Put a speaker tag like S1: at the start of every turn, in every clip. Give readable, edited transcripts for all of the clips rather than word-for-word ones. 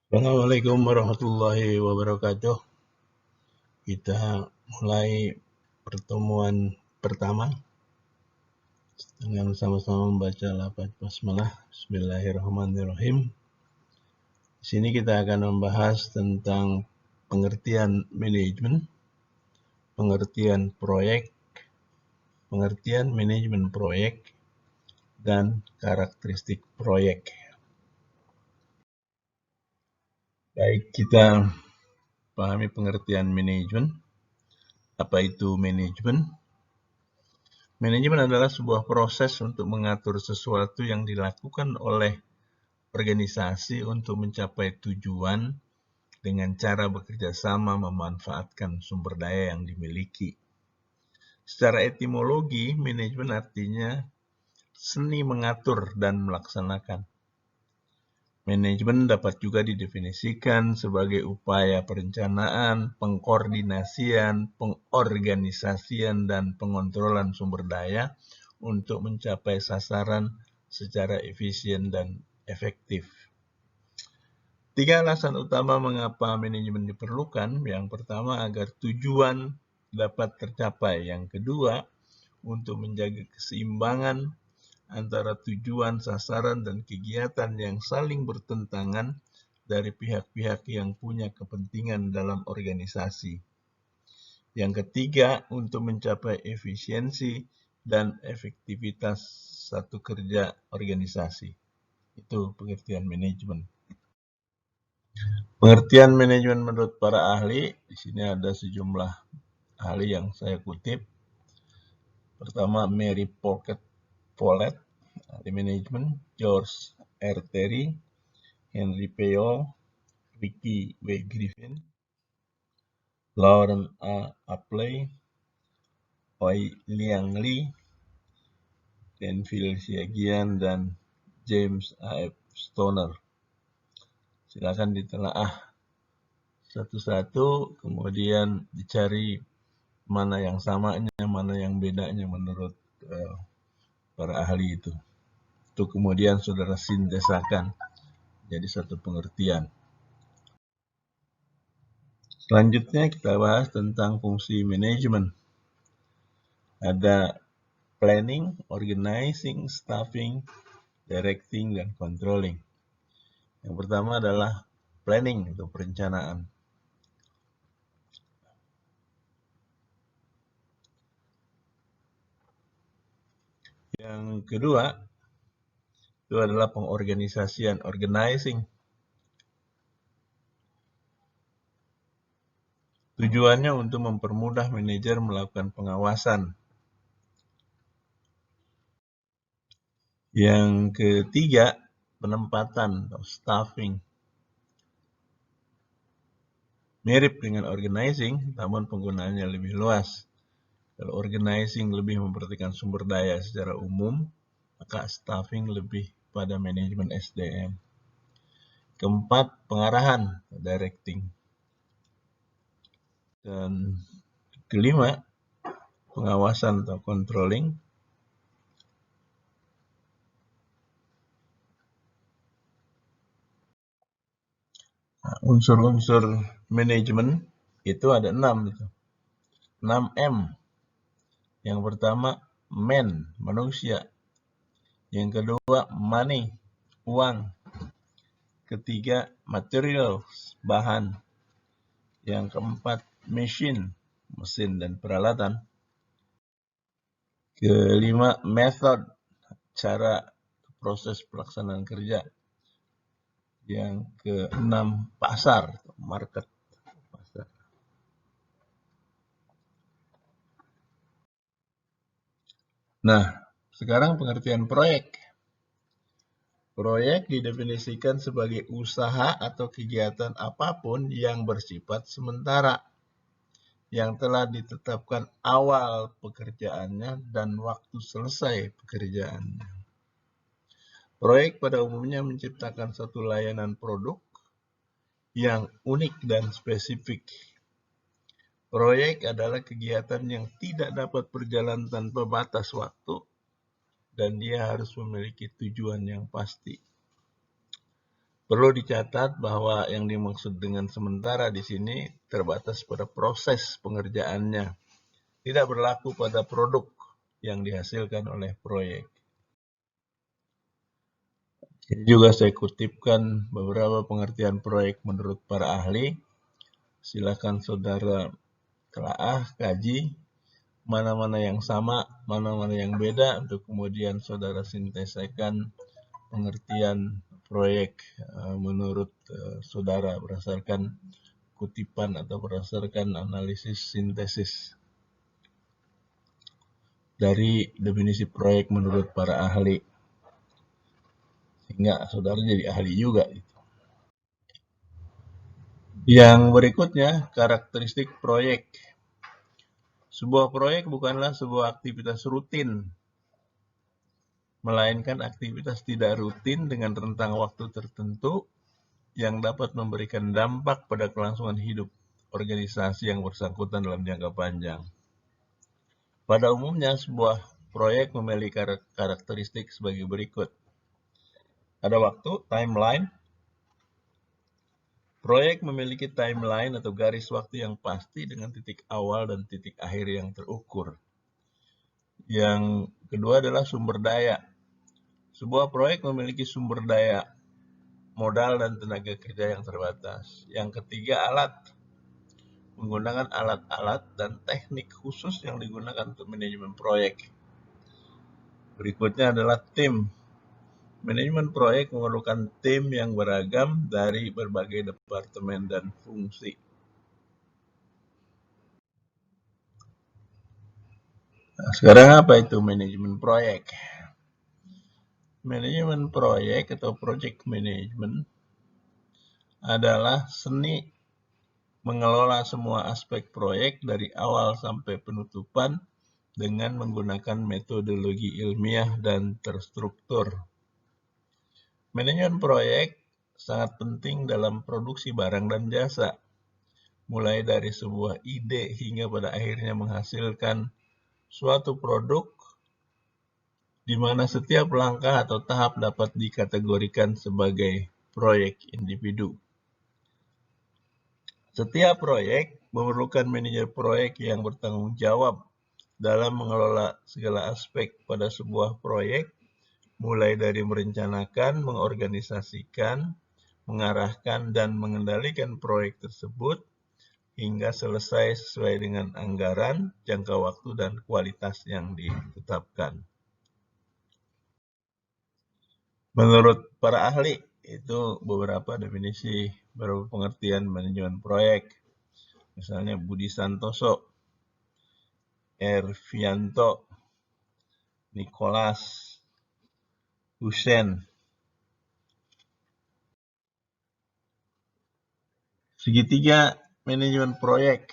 S1: Assalamualaikum warahmatullahi wabarakatuh. Kita mulai pertemuan pertama dengan sama-sama membaca lafaz basmalah. Bismillahirrahmanirrahim. Di sini kita akan membahas tentang pengertian manajemen, pengertian proyek, pengertian manajemen proyek, dan karakteristik proyek. Baik, kita pahami pengertian manajemen. Apa itu manajemen? Manajemen adalah sebuah proses untuk mengatur sesuatu yang dilakukan oleh organisasi untuk mencapai tujuan dengan cara bekerja sama memanfaatkan sumber daya yang dimiliki. Secara etimologi, manajemen artinya seni mengatur dan melaksanakan. Manajemen dapat juga didefinisikan sebagai upaya perencanaan, pengkoordinasian, pengorganisasian, dan pengontrolan sumber daya untuk mencapai sasaran secara efisien dan efektif. 3 alasan utama mengapa manajemen diperlukan. Yang pertama, agar tujuan dapat tercapai. Yang kedua, untuk menjaga keseimbangan antara tujuan, sasaran, dan kegiatan yang saling bertentangan dari pihak-pihak yang punya kepentingan dalam organisasi. Yang ketiga, untuk mencapai efisiensi dan efektivitas satu kerja organisasi. Itu pengertian manajemen. Pengertian manajemen menurut para ahli, di sini ada sejumlah ahli yang saya kutip. Pertama, Mary Polet, ahli manajemen, George R. Terry, Henry Payol, Ricky W. Griffin, Lauren A. Apley, Oi Liang Lee, Denville Siagian, dan James A. F. Stoner. Silakan ditelaah satu-satu, kemudian dicari mana yang samanya, mana yang bedanya menurut para ahli itu. Itu kemudian saudara sintesakan jadi satu pengertian. Selanjutnya kita bahas tentang fungsi manajemen. Ada planning, organizing, staffing, directing, dan controlling. Yang pertama adalah planning atau perencanaan. Yang kedua itu adalah pengorganisasian, organizing. Tujuannya untuk mempermudah manajer melakukan pengawasan. Yang ketiga, penempatan atau staffing. Mirip dengan organizing, namun penggunaannya lebih luas. Kalau organizing lebih memperhatikan sumber daya secara umum, maka staffing lebih pada manajemen SDM. Keempat, pengarahan, directing. Dan kelima, pengawasan atau controlling. Nah, unsur-unsur manajemen itu ada 6. 6M. Yang pertama, man, manusia. Yang kedua, money, uang. Ketiga, materials, bahan. Yang keempat, machine, mesin dan peralatan. Kelima, method, cara proses pelaksanaan kerja. Yang keenam, pasar, market. Pasar. Nah, sekarang pengertian proyek. Proyek didefinisikan sebagai usaha atau kegiatan apapun yang bersifat sementara, yang telah ditetapkan awal pekerjaannya dan waktu selesai pekerjaannya. Proyek pada umumnya menciptakan satu layanan produk yang unik dan spesifik. Proyek adalah kegiatan yang tidak dapat berjalan tanpa batas waktu dan dia harus memiliki tujuan yang pasti. Perlu dicatat bahwa yang dimaksud dengan sementara di sini terbatas pada proses pengerjaannya, tidak berlaku pada produk yang dihasilkan oleh proyek. Ini juga saya kutipkan beberapa pengertian proyek menurut para ahli. Silakan saudara telaah, kaji, mana-mana yang sama, mana-mana yang beda, untuk kemudian saudara sintesakan pengertian proyek menurut saudara berdasarkan kutipan atau berdasarkan analisis sintesis dari definisi proyek menurut para ahli, sehingga saudara jadi ahli juga. Yang berikutnya, karakteristik proyek. Sebuah proyek bukanlah sebuah aktivitas rutin, melainkan aktivitas tidak rutin dengan rentang waktu tertentu yang dapat memberikan dampak pada kelangsungan hidup organisasi yang bersangkutan dalam jangka panjang. Pada umumnya, sebuah proyek memiliki karakteristik sebagai berikut. Ada waktu, timeline. Proyek memiliki timeline atau garis waktu yang pasti dengan titik awal dan titik akhir yang terukur. Yang kedua adalah sumber daya. Sebuah proyek memiliki sumber daya modal dan tenaga kerja yang terbatas. Yang ketiga, alat. Menggunakan alat-alat dan teknik khusus yang digunakan untuk manajemen proyek. Berikutnya adalah tim. Manajemen proyek memerlukan tim yang beragam dari berbagai departemen dan fungsi. Nah, sekarang apa itu manajemen proyek? Manajemen proyek atau project management adalah seni mengelola semua aspek proyek dari awal sampai penutupan dengan menggunakan metodologi ilmiah dan terstruktur. Manajemen proyek sangat penting dalam produksi barang dan jasa, mulai dari sebuah ide hingga pada akhirnya menghasilkan suatu produk di mana setiap langkah atau tahap dapat dikategorikan sebagai proyek individu. Setiap proyek memerlukan manajer proyek yang bertanggung jawab dalam mengelola segala aspek pada sebuah proyek, mulai dari merencanakan, mengorganisasikan, mengarahkan, dan mengendalikan proyek tersebut hingga selesai sesuai dengan anggaran, jangka waktu, dan kualitas yang ditetapkan. Menurut para ahli, itu beberapa definisi, beberapa pengertian manajemen proyek. Misalnya Budi Santoso, Ervianto, Nicholas, Hussein. Segitiga manajemen proyek.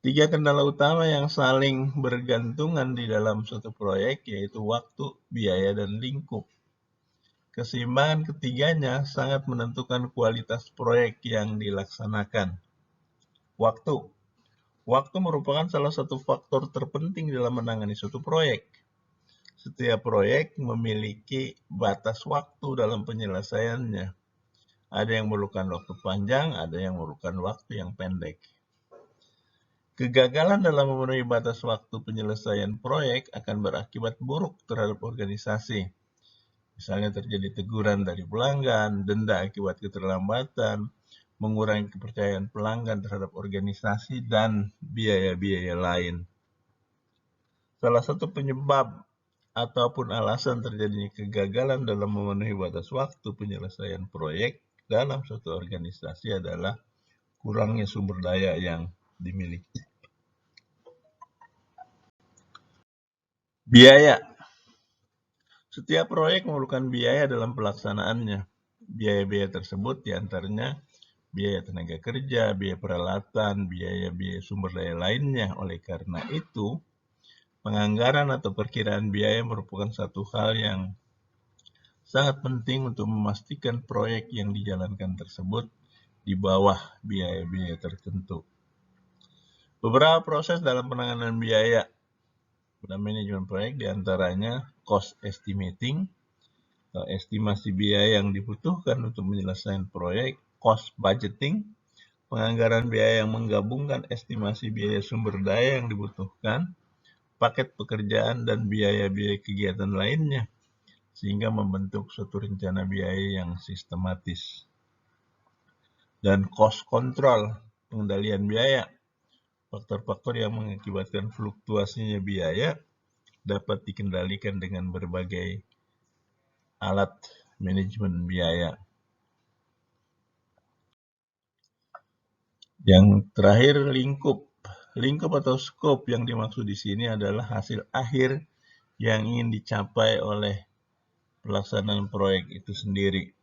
S1: 3 kendala utama yang saling bergantungan di dalam suatu proyek yaitu waktu, biaya, dan lingkup. Keseimbangan ketiganya sangat menentukan kualitas proyek yang dilaksanakan. Waktu. Waktu merupakan salah satu faktor terpenting dalam menangani suatu proyek. Setiap proyek memiliki batas waktu dalam penyelesaiannya. Ada yang memerlukan waktu panjang, ada yang memerlukan waktu yang pendek. Kegagalan dalam memenuhi batas waktu penyelesaian proyek akan berakibat buruk terhadap organisasi. Misalnya terjadi teguran dari pelanggan, denda akibat keterlambatan, mengurangi kepercayaan pelanggan terhadap organisasi, dan biaya-biaya lain. Salah satu penyebab ataupun alasan terjadinya kegagalan dalam memenuhi batas waktu penyelesaian proyek dalam suatu organisasi adalah kurangnya sumber daya yang dimiliki. Biaya. Setiap proyek memerlukan biaya dalam pelaksanaannya. Biaya-biaya tersebut diantaranya biaya tenaga kerja, biaya peralatan, biaya-biaya sumber daya lainnya. Oleh karena itu, penganggaran atau perkiraan biaya merupakan satu hal yang sangat penting untuk memastikan proyek yang dijalankan tersebut di bawah biaya-biaya tertentu. Beberapa proses dalam penanganan biaya pada manajemen proyek diantaranya cost estimating estimasi biaya yang dibutuhkan untuk menyelesaikan proyek, cost budgeting, penganggaran biaya yang menggabungkan estimasi biaya sumber daya yang dibutuhkan, paket pekerjaan, dan biaya-biaya kegiatan lainnya, sehingga membentuk suatu rencana biaya yang sistematis. Dan cost control, pengendalian biaya, faktor-faktor yang mengakibatkan fluktuasinya biaya dapat dikendalikan dengan berbagai alat manajemen biaya. Yang terakhir, lingkup. Lingkup atau scope yang dimaksud di sini adalah hasil akhir yang ingin dicapai oleh pelaksanaan proyek itu sendiri.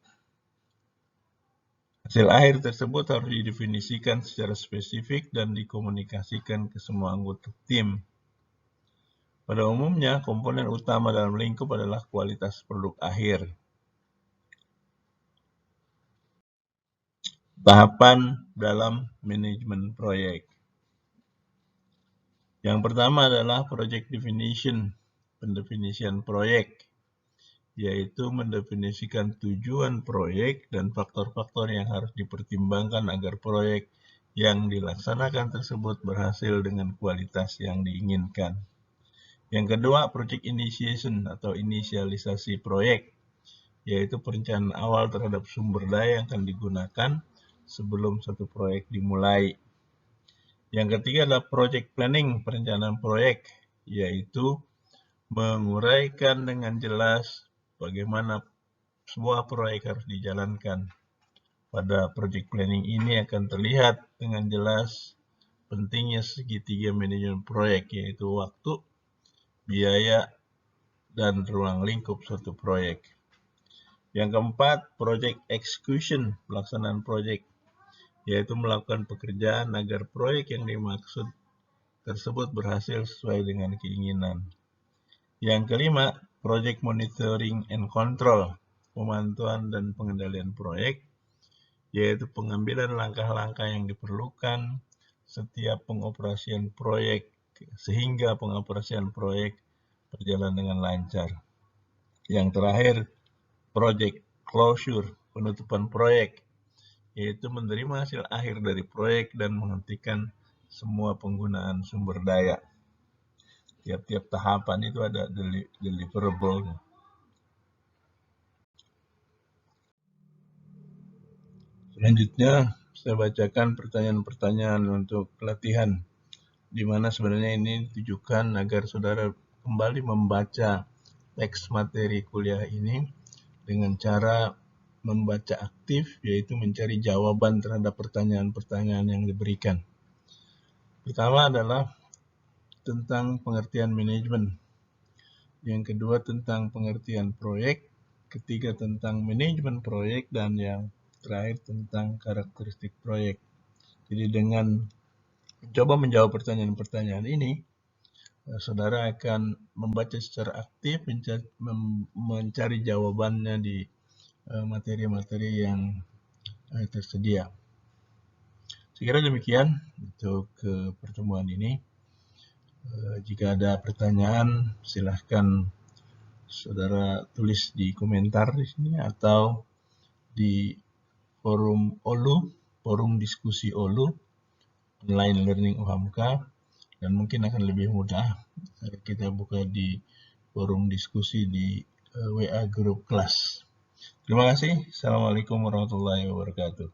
S1: Hasil akhir tersebut harus didefinisikan secara spesifik dan dikomunikasikan ke semua anggota tim. Pada umumnya, komponen utama dalam lingkup adalah kualitas produk akhir. Tahapan dalam manajemen proyek. Yang pertama adalah project definition, pendefinisian proyek, yaitu mendefinisikan tujuan proyek dan faktor-faktor yang harus dipertimbangkan agar proyek yang dilaksanakan tersebut berhasil dengan kualitas yang diinginkan. Yang kedua, project initiation atau inisialisasi proyek, yaitu perencanaan awal terhadap sumber daya yang akan digunakan sebelum satu proyek dimulai. Yang ketiga adalah project planning, perencanaan proyek, yaitu menguraikan dengan jelas bagaimana sebuah proyek harus dijalankan. Pada project planning ini akan terlihat dengan jelas pentingnya segitiga manajemen proyek, yaitu waktu, biaya, dan ruang lingkup suatu proyek. Yang keempat, project execution, pelaksanaan proyek, yaitu melakukan pekerjaan agar proyek yang dimaksud tersebut berhasil sesuai dengan keinginan. Yang kelima, project monitoring and control, pemantauan dan pengendalian proyek, yaitu pengambilan langkah-langkah yang diperlukan setiap pengoperasian proyek sehingga pengoperasian proyek berjalan dengan lancar. Yang terakhir, project closure, penutupan proyek, yaitu menerima hasil akhir dari proyek dan menghentikan semua penggunaan sumber daya. Tiap-tiap tahapan itu ada deliverable. Selanjutnya, saya bacakan pertanyaan-pertanyaan untuk pelatihan, di mana sebenarnya ini ditujukan agar saudara kembali membaca teks materi kuliah ini dengan cara membaca aktif, yaitu mencari jawaban terhadap pertanyaan-pertanyaan yang diberikan. Pertama adalah tentang pengertian manajemen. Yang kedua tentang pengertian proyek. Ketiga tentang manajemen proyek. Dan yang terakhir tentang karakteristik proyek. Jadi dengan coba menjawab pertanyaan-pertanyaan ini, saudara akan membaca secara aktif, mencari jawabannya di materi-materi yang tersedia. Saya kira demikian untuk pertemuan ini. Jika ada pertanyaan, silahkan saudara tulis di komentar di sini atau di forum OLU, forum diskusi OLU, online learning UHAMK, dan mungkin akan lebih mudah kita buka di forum diskusi di WA grup kelas. Terima kasih. Assalamualaikum warahmatullahi wabarakatuh.